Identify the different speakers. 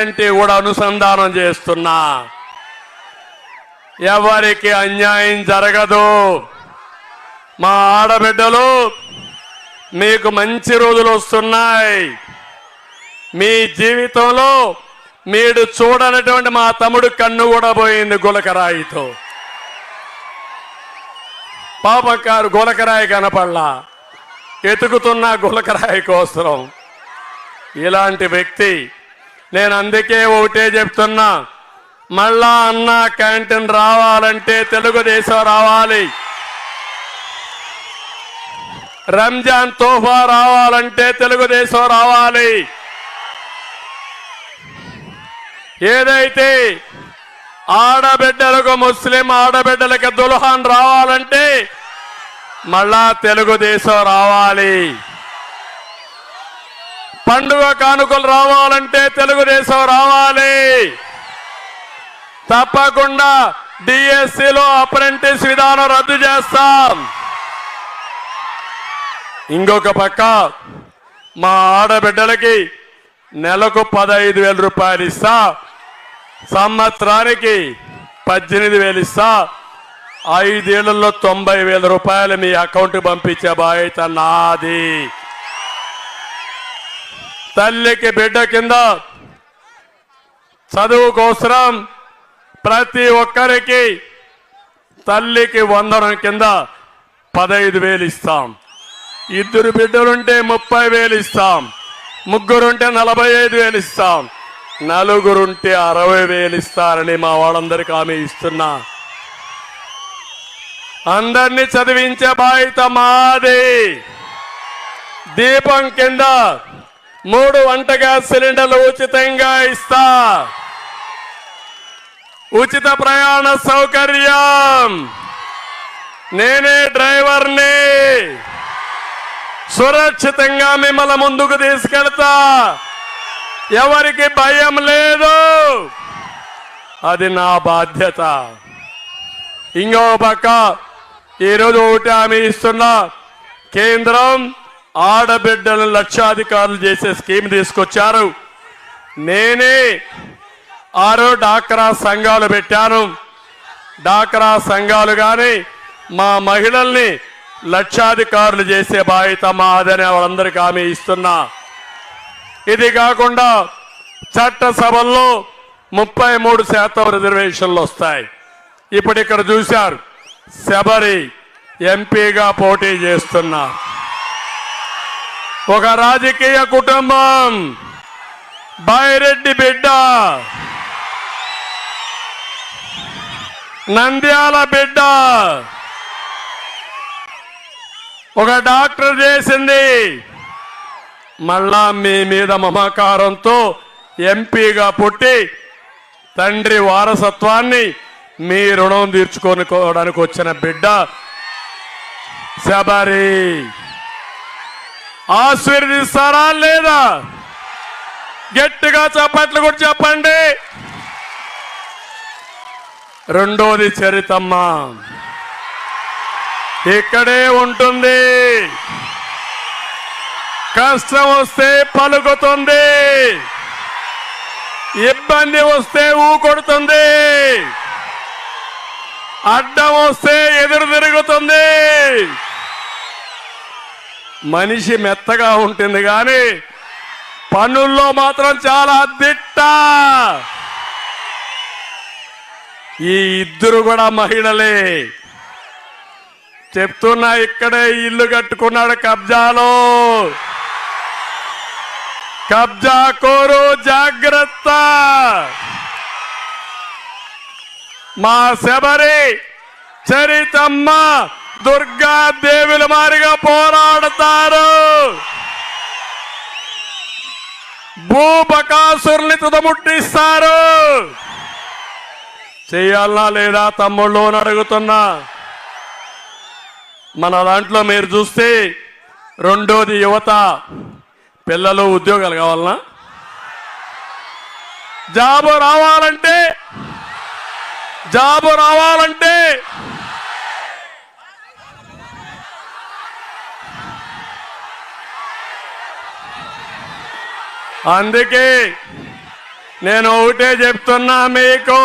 Speaker 1: కూడా అనుసంధానం చేస్తున్నా. ఎవరికి అన్యాయం జరగదు. మా ఆడబిడ్డలు మీకు మంచి రోజులు వస్తున్నాయి. మీ జీవితంలో మీరు చూడనటువంటి మా తమ్ముడు కన్ను కూడా పోయింది గులకరాయితో. పాపకారు గులకరాయి కనపడలా, ఎతుకుతున్న గులకరాయి కోసం. ఇలాంటి వ్యక్తి నేను అందుకే ఒకటే చెప్తున్నా, మళ్ళా అన్న క్యాంటీన్ రావాలంటే తెలుగుదేశం రావాలి. రంజాన్ తోఫా రావాలంటే తెలుగుదేశం రావాలి. ఏదైతే ఆడబిడ్డలకు ముస్లిం ఆడబిడ్డలకి దుల్హాన్ రావాలంటే మళ్ళా తెలుగుదేశం రావాలి. పండుగ కానుకలు రావాలంటే తెలుగుదేశం రావాలి. తప్పకుండా డిఎస్సిలో అప్రెంటిస్ విధానం రద్దు చేస్తాం. ఇంకొక పక్క మా ఆడబిడ్డలకి నెలకు 15,000 రూపాయలు ఇస్తా, సంవత్సరానికి 18,000 ఇస్తా, 5 ఏళ్లలో 90,000 రూపాయలు మీ అకౌంట్ పంపించే బాధ్యత నాది. తల్లికి బిడ్డ కింద చదువు కోసం ప్రతి ఒక్కరికి తల్లికి వందనం కింద 15,000 ఇస్తాం. 2 బిడ్డలుంటే 30,000 ఇస్తాం. 3 ఉంటే 45,000 ఇస్తాం. 4 ఉంటే 60,000 ఇస్తారని మా వాళ్ళందరికీ హామీ ఇస్తున్నా. అందరినీ చదివించే బాధ్యత మాది. దీపం కింద 3 వంట గ్యాస్ సిలిండర్లు ఉచితంగా ఇస్తా. ఉచిత ప్రయాణ సౌకర్యం, నేనే డ్రైవర్ని, సురక్షితంగా మిమ్మల్ని ముందుకు తీసుకెళ్తా. ఎవరికి భయం లేదు, అది నా బాధ్యత. ఇంకో పక్క ఈరోజు ఒకటి హామీ ఇస్తున్నా, కేంద్రం ఆడబిడ్డలను లక్షాధికారులు చేసే స్కీమ్ తీసుకొచ్చారు. నేనే డాక్రా సంఘాలు పెట్టాను. డాక్రా సంఘాలు కానీ మా మహిళల్ని లక్షాధికారులు చేసే బాధ్యత మాదని వాళ్ళందరికీ హామీ ఇస్తున్నా. ఇది కాకుండా చట్టసభల్లో 33% రిజర్వేషన్లు వస్తాయి. ఇప్పుడు ఇక్కడ చూశారు, శబరి ఎంపీగా పోటీ చేస్తున్నా. ఒక రాజకీయ కుటుంబం, బైరెడ్డి బిడ్డ, నంద్యాల బిడ్డ, ఒక డాక్టర్ చేసింది. మళ్ళా మీ మీద మమకారంతో ఎంపీగా పుట్టి తండ్రి వారసత్వాన్ని మీ రుణం తీర్చుకోవడానికి వచ్చిన బిడ్డ శబరి. ఆశీర్వదిస్తారా లేదా? గట్టిగా చప్పట్లు కూడా చెప్పండి. రెండోది చరితమ్మ ఇక్కడే ఉంటుంది. కష్టం వస్తే పలుకుతుంది, ఇబ్బంది వస్తే ఊకొడుతుంది, అడ్డం వస్తే ఎదురు తిరుగుతుంది. మనిషి మెత్తగా ఉంటుంది కానీ పనుల్లో మాత్రం చాలా దిట్ట. ఈ ఇద్దరు కూడా మహిళలే. చెప్తున్నా, ఇక్కడే ఇల్లు కట్టుకున్నాడు కబ్జాలో. కబ్జా కోరు జాగ్రత్త. మా శబరి, చరితమ్మ, దుర్గా దేవుల మారిగా పోరాడతారు. భూబకాసురుని తుదముట్టిస్తారు. చెయ్యాలా లేదా తమ్ముళ్ళు అని అడుగుతున్నా. మన దాంట్లో మీరు చూస్తే రెండోది యువత. పిల్లలు ఉద్యోగాలు కావాలన్నా, జాబు రావాలంటే అందుకే నేను ఒకటే చెప్తున్నా మీకు,